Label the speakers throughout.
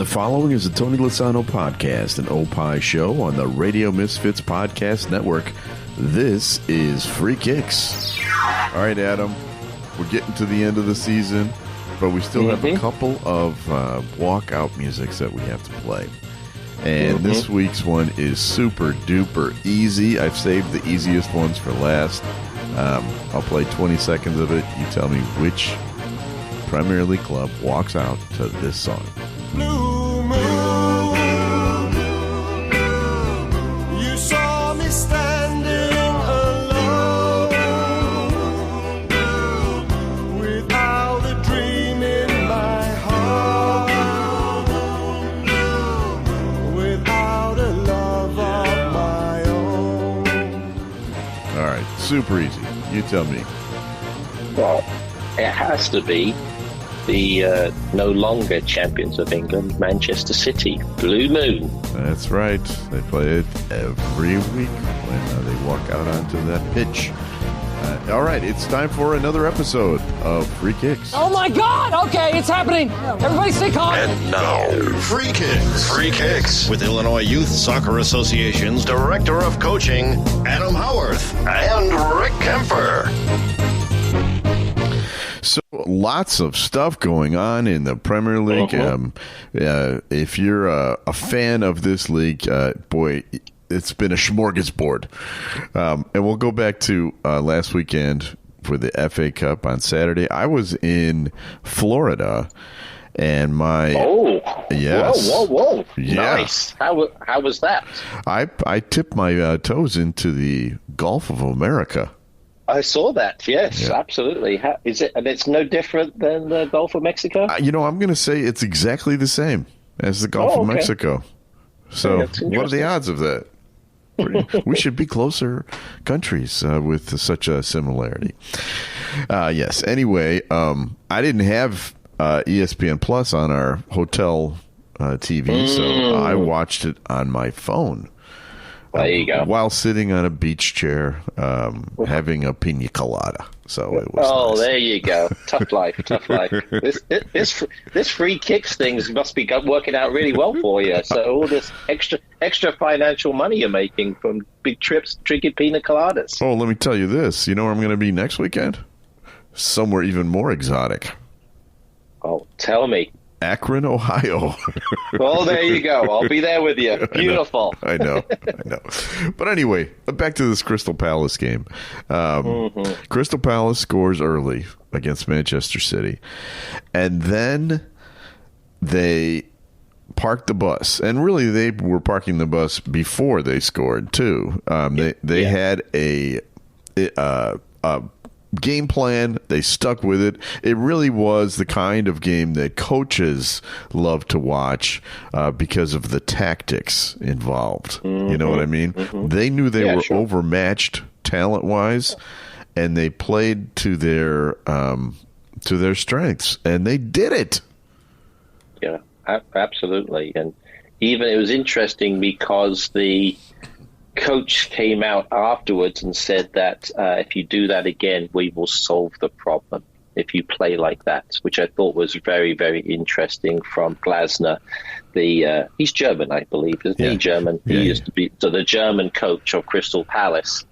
Speaker 1: The following is a Tony Lasano podcast, an Opie show on the Radio Misfits Podcast Network. This is Free Kicks. All right, Adam, we're getting to the end of the season, but we still have a couple of walkout musics that we have to play. And this week's one is super duper easy. I've saved the easiest ones for last. I'll play 20 seconds of it. You tell me which Premier League club walks out to this song.
Speaker 2: Blue moon, you saw me standing alone, without a dream in my heart, without a love of my own.
Speaker 1: All right, super easy. You tell me.
Speaker 3: Well, it has to be the no longer champions of England, Manchester City, Blue Moon.
Speaker 1: That's right. They play it every week when they walk out onto that pitch. All right, it's time for another episode of Free Kicks.
Speaker 4: Oh my God! Okay, it's happening. Everybody stay calm.
Speaker 5: And now, Free Kicks. Free Kicks with Illinois Youth Soccer Association's Director of Coaching, Adam Howarth, and Rick Kemper.
Speaker 1: So lots of stuff going on in the Premier League. If you're a fan of this league, boy, it's been a smorgasbord. And we'll go back to last weekend for the FA Cup on Saturday. I was in Florida, and my yes,
Speaker 3: whoa,
Speaker 1: yeah.
Speaker 3: Nice. How was that?
Speaker 1: I tipped my toes into the Gulf of America.
Speaker 3: I saw that. Yes,
Speaker 1: Yeah.
Speaker 3: Absolutely. Is it? And it's no different than the Gulf of Mexico.
Speaker 1: I'm going to say it's exactly the same as the Gulf of Mexico. So, what are the odds of that? We should be closer countries with such a similarity. Yes. Anyway, I didn't have ESPN Plus on our hotel TV, so I watched it on my phone.
Speaker 3: There you go.
Speaker 1: While sitting on a beach chair, having a pina colada. So it was nice.
Speaker 3: There you go. Tough life. This Free Kicks things must be working out really well for you. So all this extra financial money you're making from big trips, drinking pina coladas.
Speaker 1: Oh, let me tell you this. You know where I'm going to be next weekend? Somewhere even more exotic.
Speaker 3: Oh, tell me.
Speaker 1: Akron, Ohio.
Speaker 3: Well, there you go. I'll be there with you. Beautiful.
Speaker 1: I know. But anyway, back to this Crystal Palace game. Crystal Palace scores early against Manchester City. And then they parked the bus. And really, they were parking the bus before they scored, too. They had a game plan. They stuck with it. It really was the kind of game that coaches love to watch because of the tactics involved. You know what I mean? They knew they were overmatched talent-wise, and they played to their strengths, and they did it.
Speaker 3: Yeah, absolutely. And even it was interesting because the coach came out afterwards and said that if you do that again, we will solve the problem if you play like that, which I thought was very, very interesting from Glasner. He's German, I believe, isn't he? German. He used to be the German coach of Crystal Palace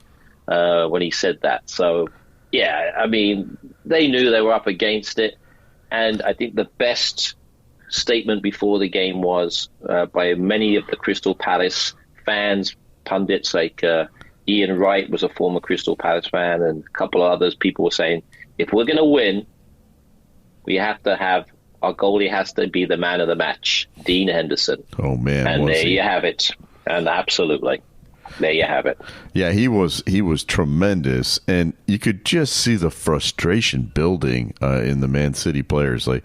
Speaker 3: when he said that. So, yeah, I mean, they knew they were up against it. And I think the best statement before the game was by many of the Crystal Palace fans, pundits like Ian Wright was a former Crystal Palace fan, and a couple of others. People were saying, if we're going to win, we have to have our goalie has to be the man of the match, Dean Henderson.
Speaker 1: Oh man!
Speaker 3: And there you have it. And absolutely, there you have it.
Speaker 1: Yeah, he was tremendous, and you could just see the frustration building in the Man City players. Like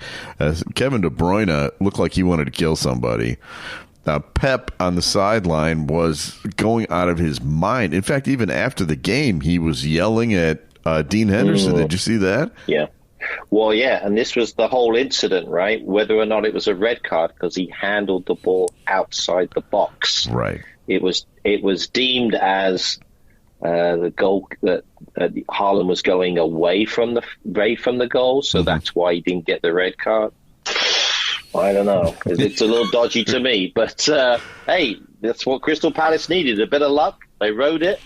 Speaker 1: Kevin De Bruyne looked like he wanted to kill somebody. Pep on the sideline was going out of his mind. In fact, even after the game, he was yelling at Dean Henderson. Did you see that?
Speaker 3: Yeah. Well, yeah, and this was the whole incident, right? Whether or not it was a red card because he handled the ball outside the box.
Speaker 1: Right.
Speaker 3: It was deemed as the goal that Haaland was going away from the goal, so that's why he didn't get the red card. I don't know. It's a little dodgy to me. But, hey, that's what Crystal Palace needed. A bit of luck. They rode it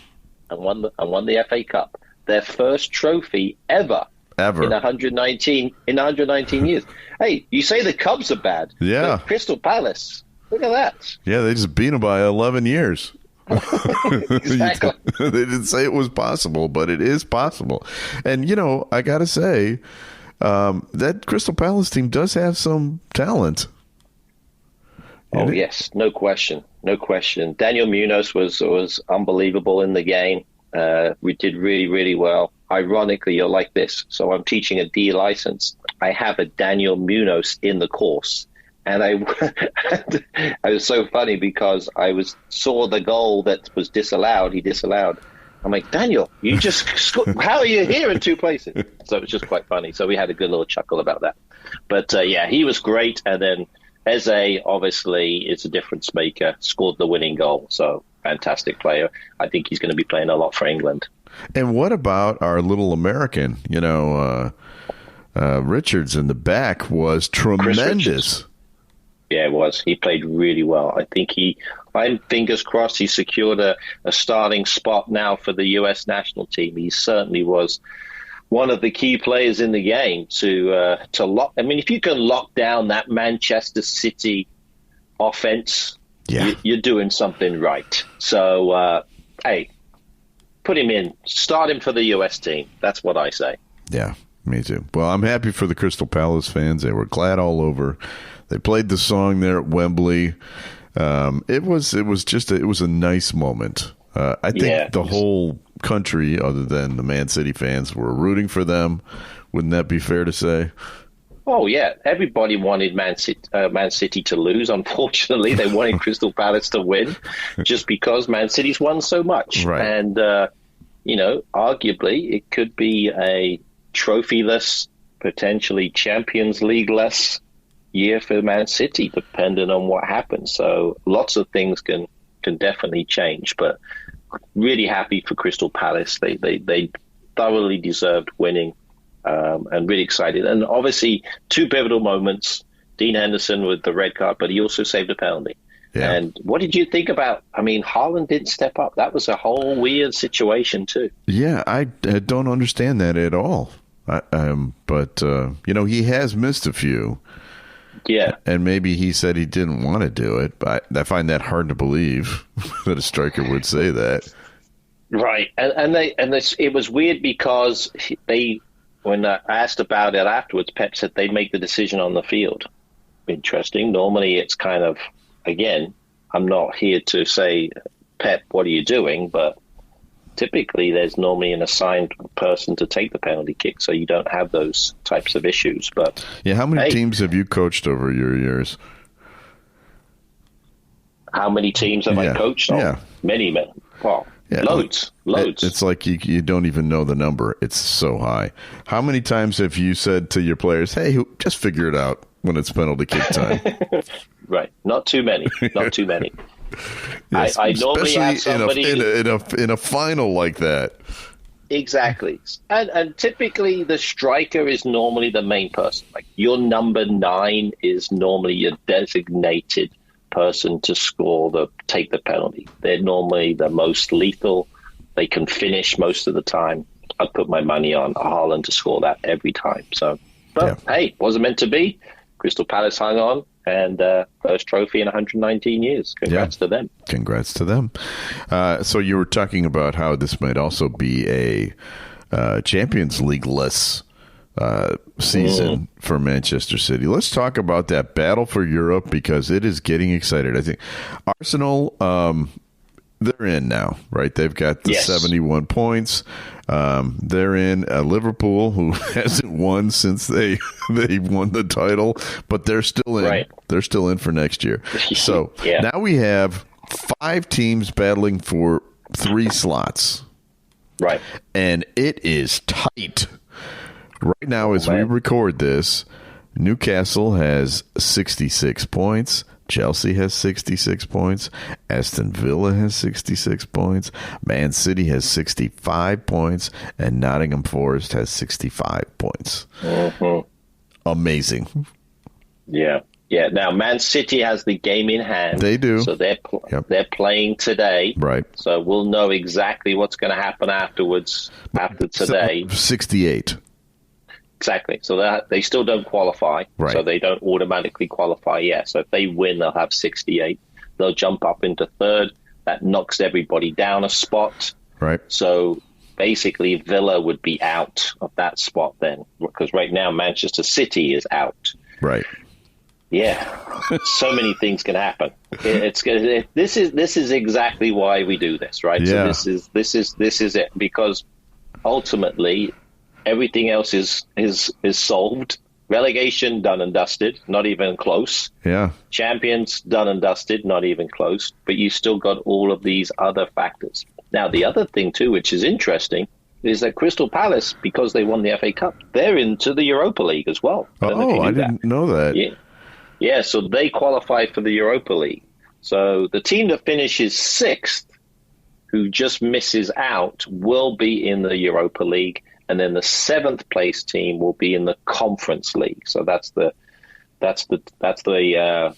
Speaker 3: and won the FA Cup. Their first trophy ever. In 119 years. Hey, you say the Cubs are bad.
Speaker 1: Yeah.
Speaker 3: But Crystal Palace, look at that.
Speaker 1: Yeah, they just beat them by 11 years.
Speaker 3: Exactly.
Speaker 1: They didn't say it was possible, but it is possible. And, I got to say, that Crystal Palace team does have some talent.
Speaker 3: Oh, yes. No question. No question. Daniel Munoz was unbelievable in the game. We did really, really well. Ironically, you're like this. So I'm teaching a D license. I have a Daniel Munoz in the course. And I was so funny because saw the goal that was disallowed. He disallowed. I'm like, Daniel, you just how are you here in two places? So it was just quite funny. So we had a good little chuckle about that. But, yeah, he was great. And then Eze, obviously, is a difference maker, scored the winning goal. So fantastic player. I think he's going to be playing a lot for England.
Speaker 1: And what about our little American? Richards in the back was tremendous.
Speaker 3: Yeah, it was. He played really well. I think I'm fingers crossed he secured a starting spot now for the U.S. national team. He certainly was one of the key players in the game to lock. I mean, if you can lock down that Manchester City offense, you're doing something right. So, hey, put him in. Start him for the U.S. team. That's what I say.
Speaker 1: Yeah, me too. Well, I'm happy for the Crystal Palace fans. They were glad all over. They played the song there at Wembley. It was a nice moment. I think the whole country, other than the Man City fans, were rooting for them. Wouldn't that be fair to say?
Speaker 3: Oh, yeah. Everybody wanted Man City to lose. Unfortunately, they wanted Crystal Palace to win just because Man City's won so much.
Speaker 1: Right.
Speaker 3: And, arguably, it could be a trophyless, potentially Champions League-less year for Man City, depending on what happens. So lots of things can definitely change. But really happy for Crystal Palace. They thoroughly deserved winning. And really excited. And obviously, two pivotal moments. Dean Henderson with the red card, but he also saved a penalty. Yeah. And what did you think about, Haaland didn't step up. That was a whole weird situation, too.
Speaker 1: Yeah, I don't understand that at all. But he has missed a few.
Speaker 3: Yeah.
Speaker 1: And maybe he said he didn't want to do it, but I find that hard to believe that a striker would say that.
Speaker 3: Right. And it was weird because when I asked about it afterwards, Pep said they make the decision on the field. Interesting. Normally it's kind of, again, I'm not here to say, Pep, what are you doing? But typically there's normally an assigned person to take the penalty kick, so you don't have those types of issues. But
Speaker 1: yeah, how many teams have you coached over your years?
Speaker 3: How many teams have I coached? Many. Well, yeah, loads.
Speaker 1: It's like you don't even know the number. It's so high. How many times have you said to your players, hey, just figure it out when it's penalty kick time?
Speaker 3: Right. Not too many. Not too many.
Speaker 1: Yes,
Speaker 3: I normally have somebody
Speaker 1: in a final like that.
Speaker 3: Exactly. And typically the striker is normally the main person. Like your number 9 is normally your designated person to take the penalty. They're normally the most lethal. They can finish most of the time. I'd put my money on Haaland to score that every time. So, but hey, wasn't meant to be. Crystal Palace hung on, and first trophy in 119 years. Congrats to them.
Speaker 1: Congrats to them. So you were talking about how this might also be a Champions League-less season for Manchester City. Let's talk about that battle for Europe because it is getting excited. I think Arsenal, they're in now, right? They've got the 71 points. They're in. Liverpool, who hasn't won since they won the title, but they're still in. Right. They're still in for next year. So now we have 5 teams battling for 3 slots.
Speaker 3: Right.
Speaker 1: And it is tight. Right now, as we record this, Newcastle has 66 points. Chelsea has 66 points. Aston Villa has 66 points. Man City has 65 points. And Nottingham Forest has 65 points.
Speaker 3: Mm-hmm.
Speaker 1: Amazing.
Speaker 3: Yeah. Yeah. Now, Man City has the game in hand.
Speaker 1: They do.
Speaker 3: So they're playing today.
Speaker 1: Right.
Speaker 3: So we'll know exactly what's going to happen afterwards, after today.
Speaker 1: 68.
Speaker 3: Exactly. So that they still don't qualify.
Speaker 1: Right.
Speaker 3: So they don't automatically qualify yet. So if they win, they'll have 68. They'll jump up into third. That knocks everybody down a spot.
Speaker 1: Right.
Speaker 3: So basically, Villa would be out of that spot then, because right now Manchester City is out.
Speaker 1: Right.
Speaker 3: Yeah, so many things can happen. This is exactly why we do this, right?
Speaker 1: Yeah.
Speaker 3: So this is it, because ultimately everything else is solved. Relegation done and dusted, not even close.
Speaker 1: Yeah.
Speaker 3: Champions done and dusted, not even close. But you still got all of these other factors. Now, the other thing too, which is interesting, is that Crystal Palace, because they won the FA Cup, they're into the Europa League as well.
Speaker 1: I didn't know that.
Speaker 3: Yeah, so they qualify for the Europa League. So the team that finishes sixth, who just misses out, will be in the Europa League, and then the seventh place team will be in the Conference League. So that's the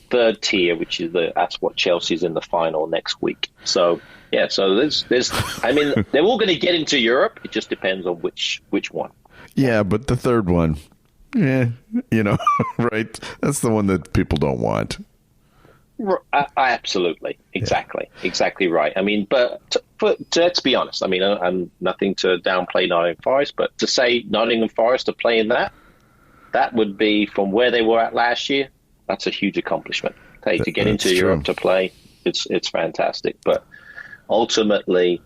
Speaker 3: third tier, which is that's what Chelsea's in the final next week. So yeah, so there's I mean, they're all going to get into Europe. It just depends on which one.
Speaker 1: Yeah, but the third one, right? That's the one that people don't want.
Speaker 3: Absolutely, exactly right. I mean, but let's be honest. I mean, I'm nothing to downplay Nottingham Forest, but to say Nottingham Forest are playing that would be, from where they were at last year, that's a huge accomplishment. Okay, to get into Europe to play, it's fantastic. But ultimately,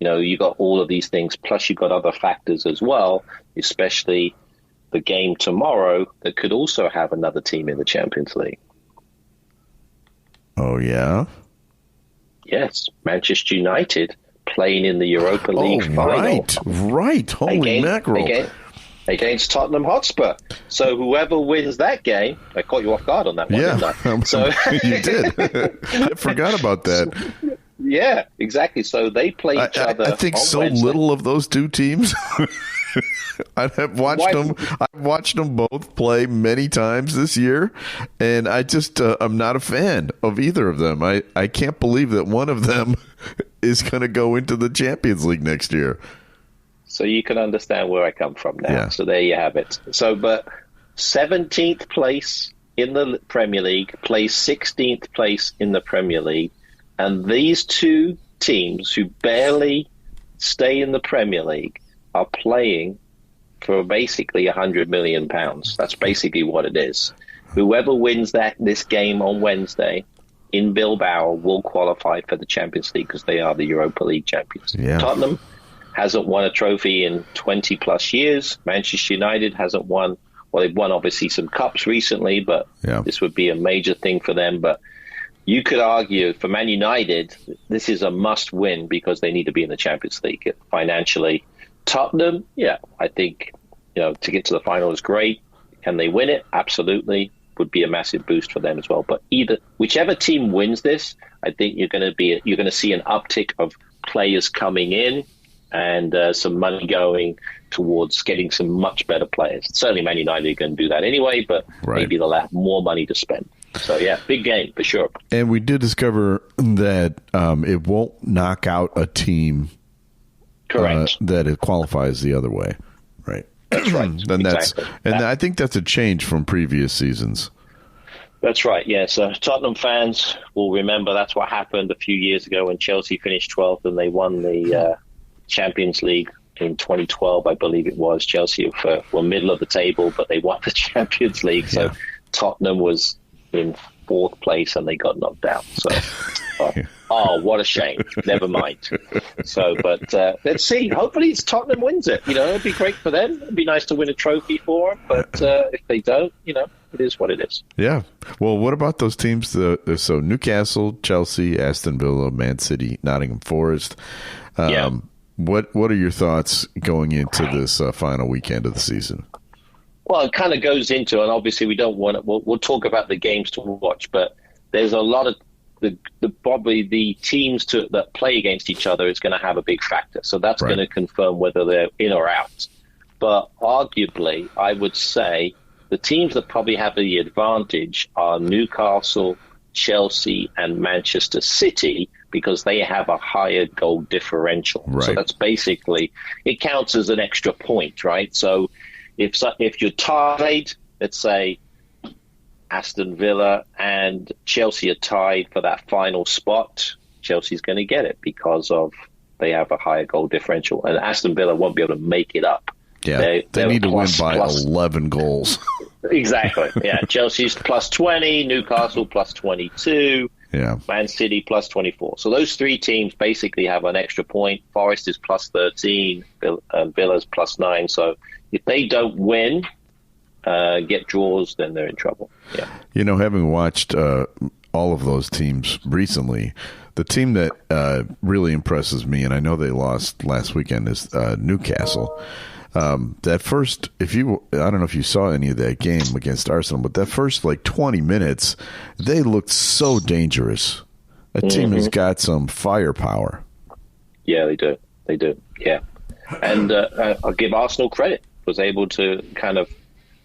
Speaker 3: you got all of these things, plus you got other factors as well, especially the game tomorrow that could also have another team in the Champions League.
Speaker 1: Oh, yeah?
Speaker 3: Yes, Manchester United playing in the Europa League final.
Speaker 1: Right. Holy mackerel.
Speaker 3: Against Tottenham Hotspur. So whoever wins that game, I caught you off guard on that one, didn't I? So
Speaker 1: you did. I forgot about that.
Speaker 3: Yeah, exactly. So they play each other.
Speaker 1: I think so
Speaker 3: Wednesday.
Speaker 1: Little of those two teams. I've watched them both play many times this year, and I just I'm not a fan of either of them. I can't believe that one of them is going to go into the Champions League next year.
Speaker 3: So you can understand where I come from now.
Speaker 1: Yeah.
Speaker 3: So there you have it. So, but 17th place in the Premier League plays 16th place in the Premier League, and these two teams who barely stay in the Premier League are playing for basically £100 million. That's basically what it is. Whoever wins this game on Wednesday in Bilbao will qualify for the Champions League, because they are the Europa League champions.
Speaker 1: Yeah.
Speaker 3: Tottenham hasn't won a trophy in 20 plus years. Manchester United hasn't won. Well, they've won obviously some cups recently, but this would be a major thing for them. But you could argue for Man United, this is a must win, because they need to be in the Champions League financially. Tottenham, I think, to get to the final is great. Can they win it? Absolutely. Would be a massive boost for them as well. But whichever team wins this, I think you're going to see an uptick of players coming in, and some money going towards getting some much better players. Certainly Man United are going to do that anyway, but maybe they'll have more money to spend. So, yeah, big game for sure.
Speaker 1: And we did discover that it won't knock out a team that it qualifies the other way. Right.
Speaker 3: That's right.
Speaker 1: I think that's a change from previous seasons.
Speaker 3: That's right, yeah. So Tottenham fans will remember that's what happened a few years ago when Chelsea finished 12th and they won the Champions League in 2012, I believe it was. Chelsea were middle of the table, but they won the Champions League. So Tottenham was in fourth place and they got knocked out. So, what a shame. Never mind. So, but let's see. Hopefully Tottenham wins it. It'd be great for them. It'd be nice to win a trophy for them. But if they don't, it is what it is. Yeah.
Speaker 1: Well, what about those teams? So Newcastle, Chelsea, Aston Villa, Man City, Nottingham Forest. What are your thoughts going into this final weekend of the season?
Speaker 3: Well, it kind of goes into, and obviously we don't want to, we'll talk about the games to watch, but there's a lot of probably the teams that play against each other is going to have a big factor. So that's going to confirm whether they're in or out. But arguably, I would say the teams that probably have the advantage are Newcastle, Chelsea, and Manchester City, because they have a higher goal differential.
Speaker 1: Right.
Speaker 3: So that's basically, it counts as an extra point, right? So if you're tied, let's say Aston Villa and Chelsea are tied for that final spot, Chelsea's going to get it because of they have a higher goal differential, and Aston Villa won't be able to make it up.
Speaker 1: Yeah, they need to win by 11 goals.
Speaker 3: Exactly. Yeah, Chelsea's plus 20, Newcastle plus 22,
Speaker 1: yeah,
Speaker 3: Man City plus 24. So those three teams basically have an extra point. Forest is plus 13, Villa's plus 9. So if they don't win, get draws, then they're in trouble. Yeah.
Speaker 1: You know, having watched all of those teams recently, the team that really impresses me, and I know they lost last weekend, is Newcastle. That first, I don't know if you saw any of that game against Arsenal, but that first 20 minutes, they looked so dangerous. That team has got some firepower.
Speaker 3: Yeah, they do. They do. Yeah. And I'll give Arsenal credit. Was able to kind of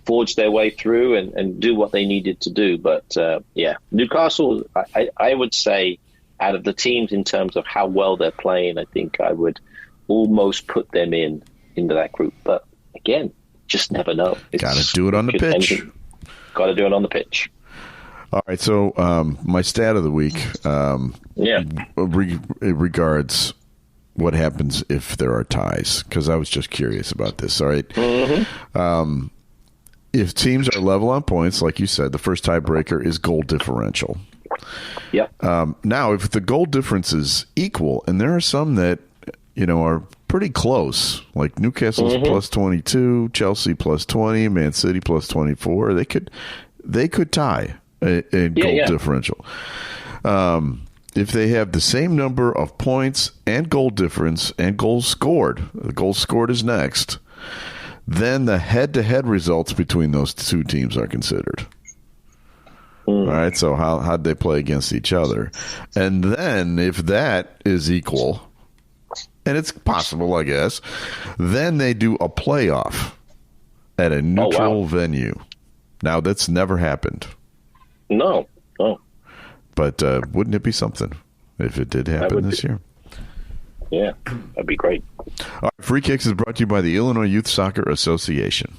Speaker 3: forge their way through and do what they needed to do. But, yeah, Newcastle, I would say, out of the teams in terms of how well they're playing, I think I would almost put them into that group. But, again, just never know.
Speaker 1: Got to do it on the pitch.
Speaker 3: Got to do it on the pitch.
Speaker 1: All right, so my stat of the week regards what happens if there are ties, because I was just curious about this. All right. If teams are level on points, like you said, the first tiebreaker is goal differential.
Speaker 3: Yep.
Speaker 1: Now, if the goal difference is equal, and there are some that are pretty close, like Newcastle's plus 22, Chelsea plus 20, Man City plus 24, they could tie a goal differential. If they have the same number of points and goal difference and goals scored, the goals scored is next, then the head-to-head results between those two teams are considered. All right, so how'd they play against each other? And then if that is equal, and it's possible, I guess, then they do a playoff at a neutral venue. Now, that's never happened.
Speaker 3: No.
Speaker 1: But wouldn't it be something if it did happen this year?
Speaker 3: Yeah, that'd be great.
Speaker 1: All right, Free Kicks is brought to you by the Illinois Youth Soccer Association.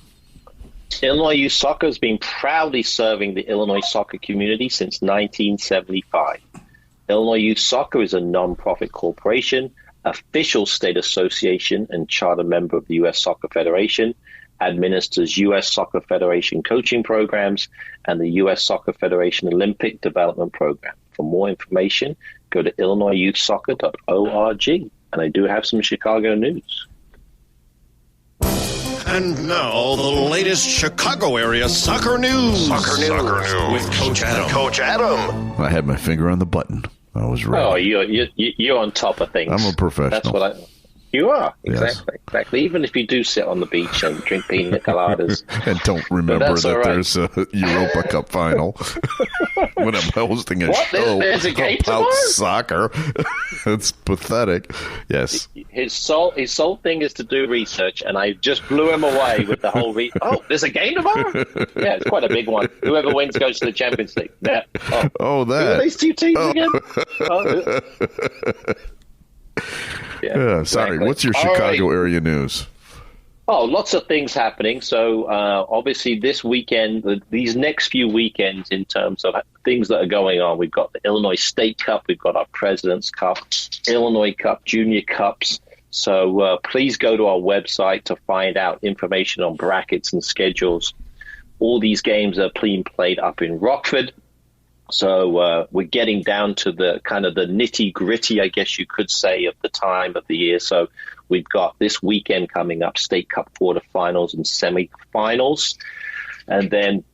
Speaker 3: Illinois Youth Soccer has been proudly serving the Illinois soccer community since 1975. Illinois Youth Soccer is a non-profit corporation, official state association, and charter member of the U.S. Soccer Federation, administers U.S. Soccer Federation coaching programs and the U.S. Soccer Federation Olympic Development Program. For more information, go to illinoisyouthsoccer.org. And I do have some Chicago news.
Speaker 5: And now, the latest Chicago area soccer news. Soccer news. With Coach Adam. Coach Adam.
Speaker 1: I had my finger on the button. I was right.
Speaker 3: Oh, you're on top of things.
Speaker 1: I'm a professional.
Speaker 3: That's what You are,
Speaker 1: yes.
Speaker 3: Exactly. Even if you do sit on the beach and drink pina coladas.
Speaker 1: And don't remember that there's a Europa Cup final when I'm hosting a show
Speaker 3: there's a game
Speaker 1: about
Speaker 3: tomorrow?
Speaker 1: soccer. It's pathetic. Yes.
Speaker 3: His sole thing is to do research, and I just blew him away with the whole there's a game tomorrow? Yeah, it's quite a big one. Whoever wins goes to the Champions League. Yeah.
Speaker 1: That.
Speaker 3: Who are these two teams again?
Speaker 1: Yeah, sorry.
Speaker 3: Exactly.
Speaker 1: What's your Chicago area news?
Speaker 3: Oh, lots of things happening. So obviously this weekend, these next few weekends in terms of things that are going on, we've got the Illinois State Cup, we've got our President's Cup, Illinois Cup, Junior Cups. So please go to our website to find out information on brackets and schedules. All these games are being played up in Rockford. So we're getting down to the kind of the nitty-gritty, I guess you could say, of the time of the year. So we've got this weekend coming up, State Cup quarterfinals and semifinals. And then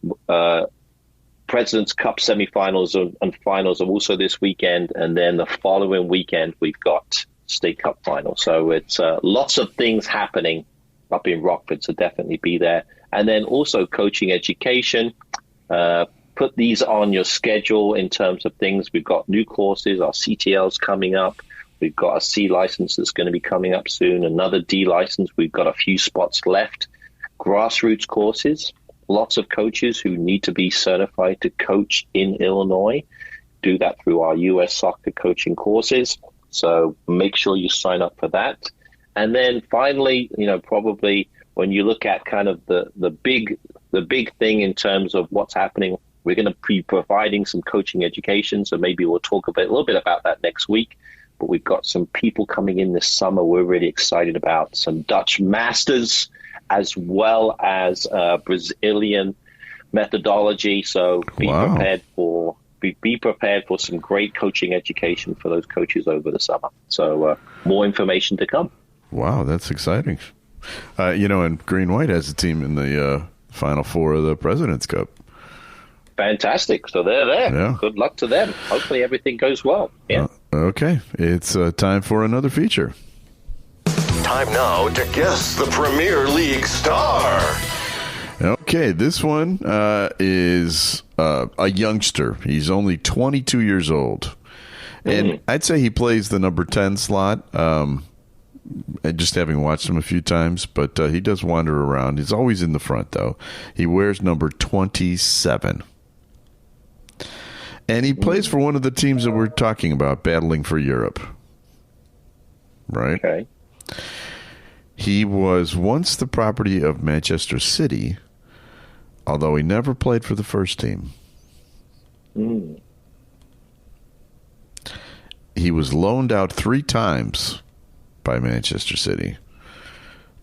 Speaker 3: President's Cup semifinals and finals are also this weekend. And then the following weekend, we've got State Cup finals. So it's lots of things happening up in Rockford, so definitely be there. And then also coaching education. Put these on your schedule in terms of things. We've got new courses, our CTL's coming up. We've got a C license that's going to be coming up soon, another D license. We've got a few spots left. Grassroots courses, lots of coaches who need to be certified to coach in Illinois. Do that through our U.S. soccer coaching courses. So make sure you sign up for that. And then finally, probably when you look at kind of the big thing in terms of what's happening, we're going to be providing some coaching education. So maybe we'll talk a little bit about that next week. But we've got some people coming in this summer we're really excited about. Some Dutch masters as well as Brazilian methodology. So be prepared for some great coaching education for those coaches over the summer. So more information to come.
Speaker 1: Wow, that's exciting. And Green White has a team in the Final Four of the President's Cup.
Speaker 3: Fantastic. So they're there.
Speaker 1: Yeah.
Speaker 3: Good luck to them. Hopefully everything goes well. Yeah.
Speaker 1: Okay. It's time for another feature.
Speaker 5: Time now to guess the Premier League star.
Speaker 1: Okay, this one is a youngster. He's only 22 years old. And I'd say he plays the number 10 slot, just having watched him a few times, but he does wander around. He's always in the front, though. He wears number 27. And he plays for one of the teams that we're talking about, battling for Europe. Right?
Speaker 3: Okay.
Speaker 1: He was once the property of Manchester City, although he never played for the first team. He was loaned out 3 times by Manchester City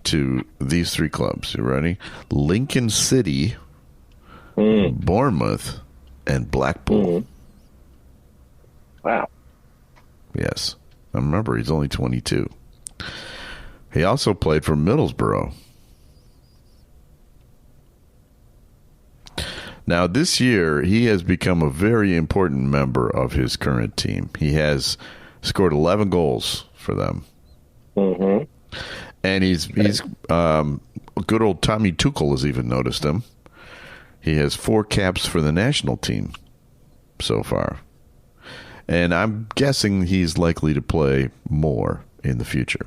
Speaker 1: to these 3 clubs. You ready? Lincoln City, Bournemouth, and Blackpool.
Speaker 3: Wow.
Speaker 1: Yes. And remember, he's only 22. He also played for Middlesbrough. Now, this year, he has become a very important member of his current team. He has scored 11 goals for them. And he's good old Tommy Tuchel has even noticed him. He has 4 caps for the national team so far. And I'm guessing he's likely to play more in the future.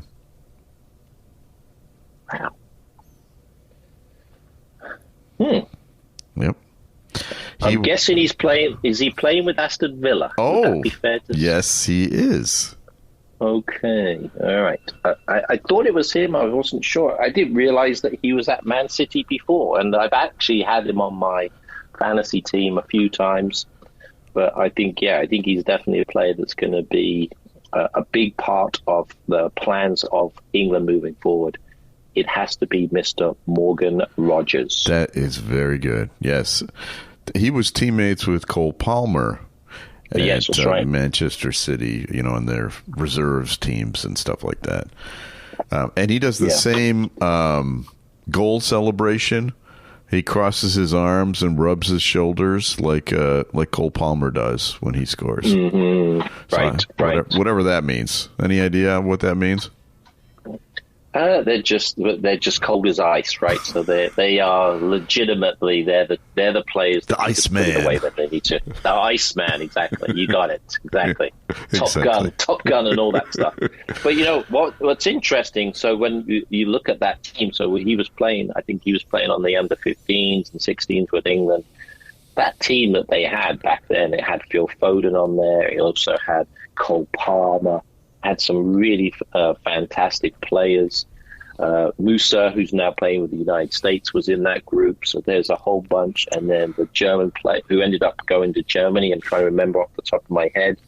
Speaker 3: Wow.
Speaker 1: Yep.
Speaker 3: I'm guessing he's playing. Is he playing with Aston Villa? Would that be fair to say?
Speaker 1: Yes, he is.
Speaker 3: Okay, all right. I thought it was him. I wasn't sure. I didn't realize that he was at Man City before, and I've actually had him on my fantasy team a few times. But I think he's definitely a player that's going to be a big part of the plans of England moving forward. It has to be Mr. Morgan Rogers.
Speaker 1: That is very good. Yes. He was teammates with Cole Palmer at Manchester City, on their reserves teams and stuff like that. And he does the same goal celebration. He crosses his arms and rubs his shoulders like Cole Palmer does when he scores.
Speaker 3: Right.
Speaker 1: Whatever that means. Any idea what that means?
Speaker 3: They're just cold as ice, right? So they are legitimately they're the players.
Speaker 1: The Iceman.
Speaker 3: The way that they need to. The Iceman, exactly. You got it, exactly. Top Gun, and all that stuff. But what's interesting? So when you look at that team, so he was playing. I think he was playing on the under-15s and 16s with England. That team that they had back then, it had Phil Foden on there. It also had Cole Palmer. Had some really fantastic players. Musa, who's now playing with the United States, was in that group. So there's a whole bunch. And then the German player who ended up going to Germany, I'm trying to remember off the top of my head.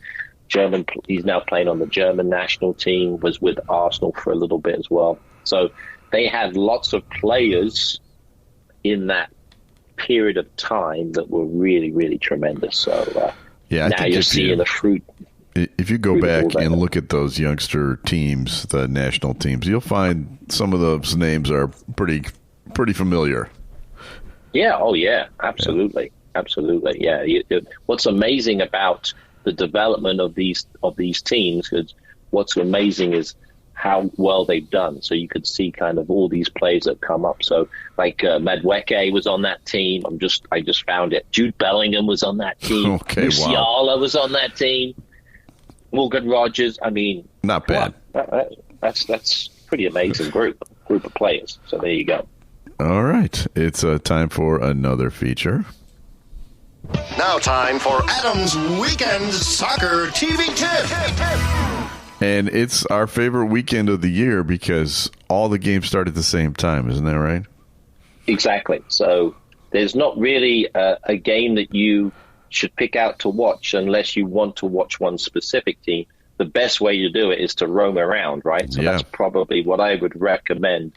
Speaker 3: He's now playing on the German national team, was with Arsenal for a little bit as well. So they had lots of players in that period of time that were really, really tremendous. So now you're seeing the fruit.
Speaker 1: If you go back and look at those youngster teams, the national teams, you'll find some of those names are pretty familiar.
Speaker 3: Yeah. Oh, yeah. Absolutely. Yeah. Absolutely. Yeah. What's amazing about the development of these teams is what's amazing is how well they've done. So you could see kind of all these players that come up. So like Madueke was on that team. I just found it. Jude Bellingham was on that team.
Speaker 1: Okay.
Speaker 3: Musiala was on that team. Morgan Rogers, I mean,
Speaker 1: not bad.
Speaker 3: That's pretty amazing group of players. So there you go.
Speaker 1: All right. It's time for another feature.
Speaker 5: Now time for Adam's Weekend Soccer TV Tip.
Speaker 1: And it's our favorite weekend of the year because all the games start at the same time. Isn't that right?
Speaker 3: Exactly. So there's not really a game that you should pick out to watch unless you want to watch one specific team. The best way to do it is to roam around, right? So that's probably what I would recommend,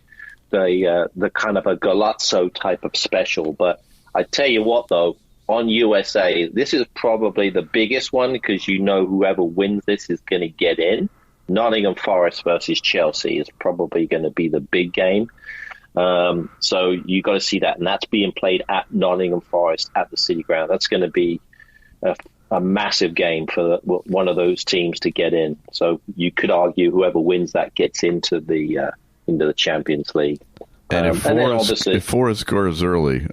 Speaker 3: the kind of a Golazzo type of special. But I tell you what, though, on USA, this is probably the biggest one because you know whoever wins this is going to get in. Nottingham Forest versus Chelsea is probably going to be the big game. So you got to see that, and that's being played at Nottingham Forest at the City Ground. That's going to be a massive game for one of those teams to get in. So you could argue whoever wins that gets into the Champions League.
Speaker 1: And if Forest scores early,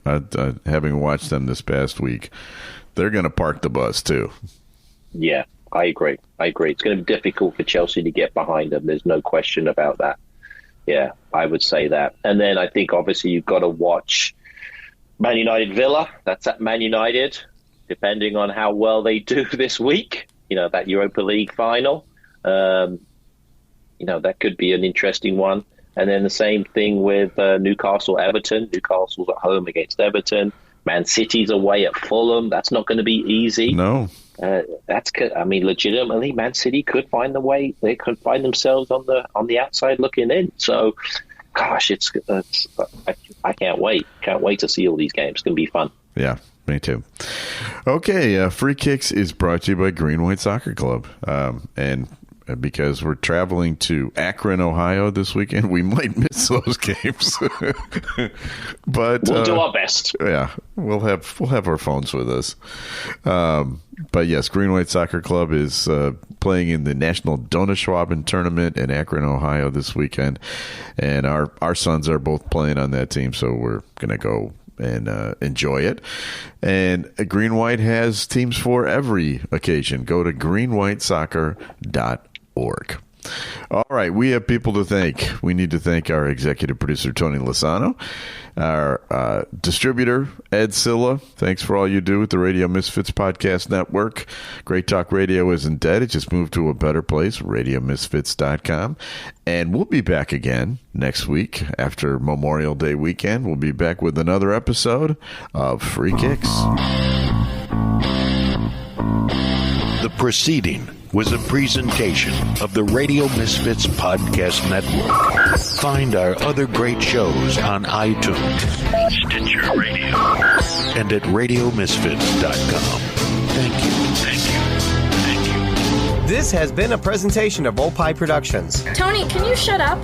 Speaker 1: having watched them this past week, they're going to park the bus too.
Speaker 3: Yeah, I agree. It's going to be difficult for Chelsea to get behind them. There's no question about that. Yeah, I would say that. And then I think obviously you've got to watch Man United Villa. That's at Man United, depending on how well they do this week. That Europa League final. That could be an interesting one. And then the same thing with Newcastle Everton. Newcastle's at home against Everton. Man City's away at Fulham. That's not going to be easy.
Speaker 1: No.
Speaker 3: Legitimately, Man City could find the way. They could find themselves on the outside looking in. So, gosh, I can't wait. Can't wait to see all these games. It's going to be fun.
Speaker 1: Yeah, me too. Okay, Free Kicks is brought to you by Green White Soccer Club. And because we're traveling to Akron, Ohio this weekend, we might miss those games. But
Speaker 3: we'll do our best.
Speaker 1: Yeah, we'll have our phones with us. But yes, Green White Soccer Club is playing in the National Donauschwaben Tournament in Akron, Ohio this weekend, and our sons are both playing on that team, so we're gonna go and enjoy it. And Green White has teams for every occasion. Go to greenwhitesoccer.org. All right, we have people to thank. We need to thank our executive producer, Tony Lasano, our distributor, Ed Silla. Thanks for all you do with the Radio Misfits Podcast Network. Great Talk Radio isn't dead. It just moved to a better place, radiomisfits.com. And we'll be back again next week after Memorial Day weekend. We'll be back with another episode of Free Kicks.
Speaker 6: The proceeding was a presentation of the Radio Misfits Podcast Network. Find our other great shows on iTunes, Stitcher Radio, and at radiomisfits.com. Thank you.
Speaker 7: This has been a presentation of Opie Productions.
Speaker 8: Tony, can you shut up?